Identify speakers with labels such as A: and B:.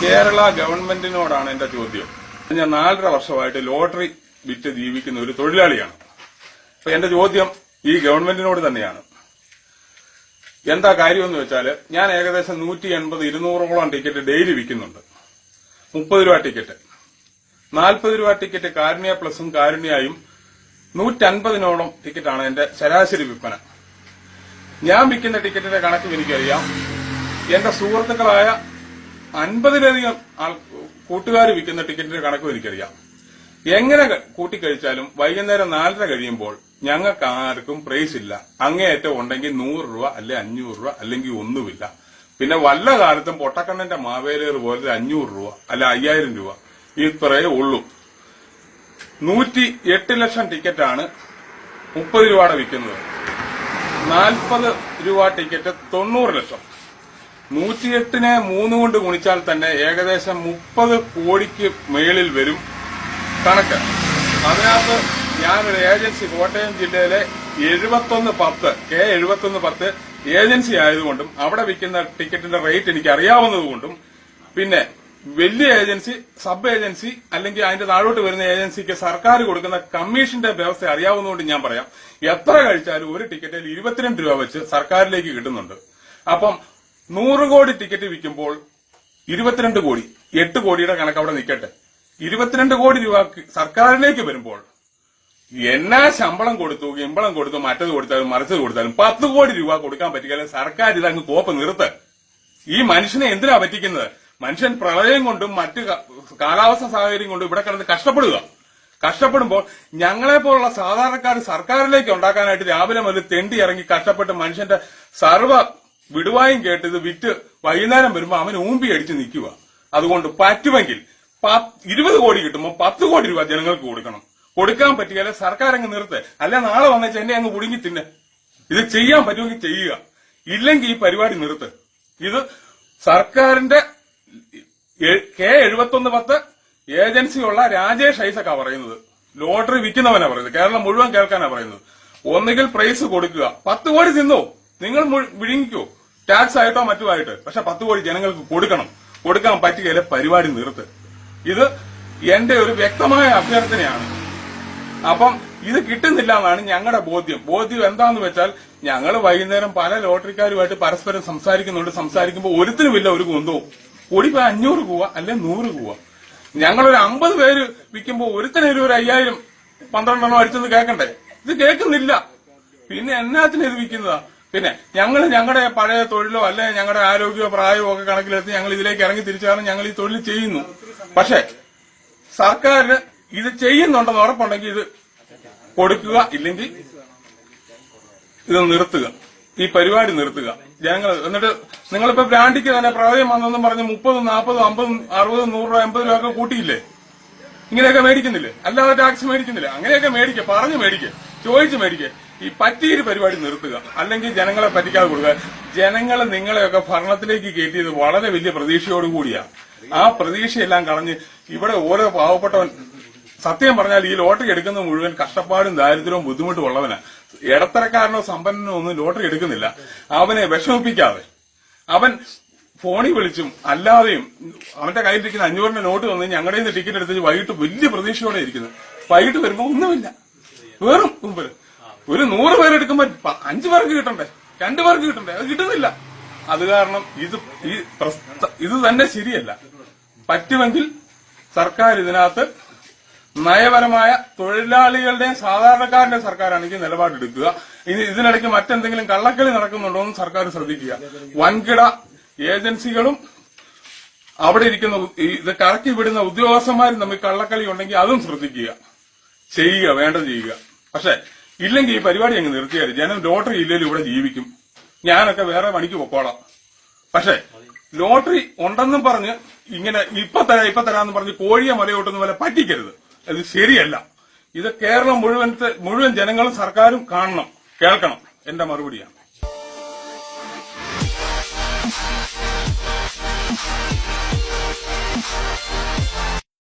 A: കേരള ഗവൺമെന്റിനോടാണ് എന്റെ ചോദ്യം. ഞാൻ 4.5 വർഷമായിട്ട് ലോട്ടറി വിറ്റ് ജീവിക്കുന്ന ഒരു തൊഴിലാളിയാണ്. അപ്പൊ എന്റെ ചോദ്യം ഈ ഗവൺമെന്റിനോട് തന്നെയാണ്. എന്താ കാര്യമെന്ന് വെച്ചാൽ, ഞാൻ ഏകദേശം 180-200ഓളം ടിക്കറ്റ് ഡെയിലി വിൽക്കുന്നുണ്ട്. 30 രൂപ ടിക്കറ്റ്, 40 രൂപ ടിക്കറ്റ് കാരുണ്യ പ്ലസും കാരുണ്യായും 150നോളം ടിക്കറ്റാണ് എന്റെ ശരാശരി വിൽപ്പന. ഞാൻ വിൽക്കുന്ന ടിക്കറ്റിന്റെ കണക്ക് എനിക്കറിയാം. എന്റെ സുഹൃത്തുക്കളായ 50ലധികം കൂട്ടുകാർ വിൽക്കുന്ന ടിക്കറ്റിന്റെ കണക്കും എനിക്കറിയാം. എങ്ങനെ കൂട്ടിക്കഴിച്ചാലും വൈകുന്നേരം 4:30 കഴിയുമ്പോൾ ഞങ്ങൾക്ക് ആർക്കും പ്രൈസ് ഇല്ല. അങ്ങേയറ്റം ഉണ്ടെങ്കിൽ 100 രൂപ അല്ലെ 500 രൂപ അല്ലെങ്കിൽ ഒന്നുമില്ല. പിന്നെ വല്ല കാലത്തും പൊട്ടക്കണ്ണന്റെ മാവേലേറ് പോലെ 500 രൂപ അല്ല 5000 രൂപ ഇത്രയേ ഉള്ളൂ. 108 ലക്ഷം ടിക്കറ്റാണ് 30 രൂപയുടെ വിൽക്കുന്നത്. 40 രൂപ ടിക്കറ്റ് 90 ലക്ഷം. 108നെ 3 കൊണ്ട് ഗുണിച്ചാൽ തന്നെ ഏകദേശം 30 കോടിക്ക് മേളിൽ വരും കണക്ക്. അതിനകത്ത് ഞാനൊരു ഏജൻസി, കോട്ടയം ജില്ലയിലെ 7110 K7110 ഏജൻസി ആയതുകൊണ്ടും അവിടെ വിൽക്കുന്ന ടിക്കറ്റിന്റെ റേറ്റ് എനിക്ക് അറിയാവുന്നതുകൊണ്ടും, പിന്നെ വലിയ ഏജൻസി, സബ് ഏജൻസി അല്ലെങ്കിൽ അതിന്റെ താഴോട്ട് വരുന്ന ഏജൻസിക്ക് സർക്കാർ കൊടുക്കുന്ന കമ്മീഷന്റെ വ്യവസ്ഥ അറിയാവുന്നതുകൊണ്ട് ഞാൻ പറയാം, എത്ര കഴിച്ചാലും ഒരു ടിക്കറ്റിൽ 22 രൂപ വെച്ച് സർക്കാരിലേക്ക് കിട്ടുന്നുണ്ട്. അപ്പം 100 കോടി ടിക്കറ്റ് വിൽക്കുമ്പോൾ 22 കോടി, 8 കോടിയുടെ കണക്ക് അവിടെ നിൽക്കട്ടെ. 22 കോടി രൂപ സർക്കാരിലേക്ക് വരുമ്പോൾ എന്നാ ശമ്പളം കൊടുത്തു, ഇമ്പളം കൊടുത്തു, മറ്റത് കൊടുത്താലും മറിച്ചത് കൊടുത്താലും 10 കോടി രൂപ കൊടുക്കാൻ പറ്റിയാൽ സർക്കാർ ഇതങ്ങ് കോപ്പ് നിർത്ത്. ഈ മനുഷ്യനെ എന്തിനാ പറ്റിക്കുന്നത്? മനുഷ്യൻ പ്രളയം കൊണ്ടും മറ്റ് കാലാവസ്ഥ സാഹചര്യം കൊണ്ടും ഇവിടെ കിടന്ന് കഷ്ടപ്പെടുമ്പോൾ ഞങ്ങളെ പോലുള്ള സാധാരണക്കാർ സർക്കാരിലേക്ക് ഉണ്ടാക്കാനായിട്ട് രാവിലെ മുതൽ തെണ്ടി ഇറങ്ങി കഷ്ടപ്പെട്ട് മനുഷ്യന്റെ സർവ്വ വിടുവായും കേട്ട് ഇത് വിറ്റ് വൈകുന്നേരം വരുമ്പോൾ അവൻ ഊമ്പി അടിച്ച് നിൽക്കുക. അതുകൊണ്ട് പറ്റുമെങ്കിൽ 20 കോടി കിട്ടുമ്പോൾ 10 കോടി രൂപ ജനങ്ങൾക്ക് കൊടുക്കണം. കൊടുക്കാൻ പറ്റിയാൽ സർക്കാർ അങ്ങ് നിർത്ത്. അല്ല നാളെ വന്നേച്ച് എന്നെ അങ്ങ് കുടുങ്ങി തിന്നെ. ഇത് ചെയ്യാൻ പറ്റുമെങ്കിൽ ചെയ്യുക, ഇല്ലെങ്കിൽ ഈ പരിപാടി നിർത്ത്. ഇത് സർക്കാരിന്റെ K7110 ഏജൻസിയുള്ള രാജേഷ് ഐസക്കാ പറയുന്നത്. ലോട്ടറി വിൽക്കുന്നവനാ പറയുന്നത്. കേരളം മുഴുവൻ കേൾക്കാനാ പറയുന്നത്. ഒന്നുകിൽ പ്രൈസ് കൊടുക്കുക. 10 കോടി തിന്നോ, നിങ്ങൾ വിഴുങ്ങിക്കോ, ടാക്സ് ആയിട്ടോ മറ്റുമായിട്ട്. പക്ഷെ 10 കോടി ജനങ്ങൾക്ക് കൊടുക്കണം. കൊടുക്കാൻ പറ്റുകയില്ല, പരിപാടി നിർത്ത്. ഇത് എന്റെ ഒരു വ്യക്തമായ അഭ്യർത്ഥനയാണ്. അപ്പം ഇത് കിട്ടുന്നില്ല എന്നാണ് ഞങ്ങളുടെ ബോധ്യം എന്താന്ന് വെച്ചാൽ, ഞങ്ങൾ വൈകുന്നേരം പല ലോട്ടറിക്കാരുമായിട്ട് പരസ്പരം സംസാരിക്കുമ്പോൾ ഒരുത്തിനുമില്ല ഒരു കുന്തവും. കൂടിപ്പോ 500 രൂപ അല്ലെ 100 രൂപ. ഞങ്ങളൊരു 50 പേര് വിൽക്കുമ്പോൾ ഒരുത്തിന് ഒരു 5000 12 അടിച്ചെന്ന് കേൾക്കണ്ടേ? ഇത് കേൾക്കുന്നില്ല. പിന്നെ എന്നാത്തിന് ഇത് വിൽക്കുന്നതാ? പിന്നെ ഞങ്ങളുടെ പഴയ തൊഴിലോ അല്ലെ ഞങ്ങളുടെ ആരോഗ്യമോ പ്രായമോ ഒക്കെ കണക്കിലെടുത്ത് ഞങ്ങൾ ഇതിലേക്ക് ഇറങ്ങി തിരിച്ചാണ് ഞങ്ങൾ ഈ തൊഴിൽ ചെയ്യുന്നു. പക്ഷെ സർക്കാരിന് ഇത് ചെയ്യുന്നുണ്ടെന്ന് ഉറപ്പുണ്ടെങ്കിൽ ഇത് കൊടുക്കുക, ഇല്ലെങ്കിൽ ഇത് നിർത്തുക, ഈ പരിപാടി നിർത്തുക. ജനങ്ങൾ എന്നിട്ട് നിങ്ങളിപ്പോ ബ്രാൻഡിക്ക് തന്നെ പ്രളയം വന്നെന്നും പറഞ്ഞ് 30, 40, 50, 60, 100 രൂപ 80 രൂപ ഒക്കെ കൂട്ടിയില്ലേ? ഇങ്ങനെയൊക്കെ മേടിക്കുന്നില്ലേ? അല്ലാതെ ടാക്സ് മേടിക്കുന്നില്ല? അങ്ങനെയൊക്കെ മേടിക്കുക, പറഞ്ഞു മേടിക്കുക, ചോദിച്ചു മേടിക്കുക. ഈ പറ്റിയൊരു പരിപാടി നിർത്തുക, അല്ലെങ്കിൽ ജനങ്ങളെ പറ്റിക്കാതെ കൊടുക്കുക. ജനങ്ങൾ നിങ്ങളെയൊക്കെ ഭരണത്തിലേക്ക് കയറ്റിയത് വളരെ വലിയ പ്രതീക്ഷയോടുകൂടിയാണ്. ആ പ്രതീക്ഷയെല്ലാം കളഞ്ഞ് ഇവിടെ ഓരോ പാവപ്പെട്ടവൻ, സത്യം പറഞ്ഞാൽ ഈ ലോട്ടറി എടുക്കുന്ന മുഴുവൻ കഷ്ടപ്പാടും ദാരിദ്ര്യവും ബുദ്ധിമുട്ടും ഉള്ളവനാ. ഇടത്തരക്കാരനോ സമ്പന്നനോ ഒന്നും ലോട്ടറി എടുക്കുന്നില്ല. അവനെ വിഷമിപ്പിക്കാതെ, അവൻ ഫോണിൽ വിളിച്ചും അല്ലാതെയും അവന്റെ കയ്യിലിരിക്കുന്ന 500 നോട്ട് വന്ന് ഞങ്ങളുടെ നിന്ന് ടിക്കറ്റ് എടുത്ത് വൈകിട്ട് വലിയ പ്രതീക്ഷയോടെ ഇരിക്കുന്നത്. വൈകിട്ട് വരുമ്പോ ഒന്നുമില്ല, വെറും മുമ്പിൽ. ഒരു 100 പേരെടുക്കുമ്പോ 5 പേർക്ക് കിട്ടണ്ടേ, 2 പേർക്ക് കിട്ടണ്ടേ? അത് കിട്ടുന്നില്ല. അത് കാരണം ഇത് തന്നെ ശരിയല്ല. പറ്റുമെങ്കിൽ സർക്കാർ ഇതിനകത്ത് നയപരമായ തൊഴിലാളികളുടെയും സാധാരണക്കാരന്റെ സർക്കാരാണെങ്കിൽ നിലപാടെടുക്കുക. ഇനി ഇതിനിടയ്ക്ക് മറ്റെന്തെങ്കിലും കള്ളക്കളി നടക്കുന്നുണ്ടോ എന്ന് സർക്കാർ ശ്രദ്ധിക്കുക. വൻകിട ഏജൻസികളും അവിടെ ഇരിക്കുന്ന ഇത് കറക്കി വിടുന്ന ഉദ്യോഗസ്ഥന്മാരും തമ്മിൽ കള്ളക്കളി ഉണ്ടെങ്കിൽ അതും ശ്രദ്ധിക്കുക, ചെയ്യുക, വേണ്ടത് ചെയ്യുക. പക്ഷെ ഇല്ലെങ്കിൽ ഈ പരിപാടി അങ്ങ് നിർത്തിയാൽ ജനം ലോട്ടറി ഇല്ലെങ്കിൽ ഇവിടെ ജീവിക്കും. ഞാനൊക്കെ വേറെ പണിക്ക് പൊക്കോളാം. പക്ഷെ ലോട്ടറി ഉണ്ടെന്നും പറഞ്ഞ് ഇങ്ങനെ ഇപ്പൊ തരാന്ന് പറഞ്ഞ് കോഴിയെ മലയോട്ടുന്ന പോലെ പറ്റിക്കരുത്. അത് ശരിയല്ല. ഇത് കേരളം മുഴുവൻ ജനങ്ങളും സർക്കാരും കാണണം, കേൾക്കണം. എന്റെ മറുപടിയാണ്.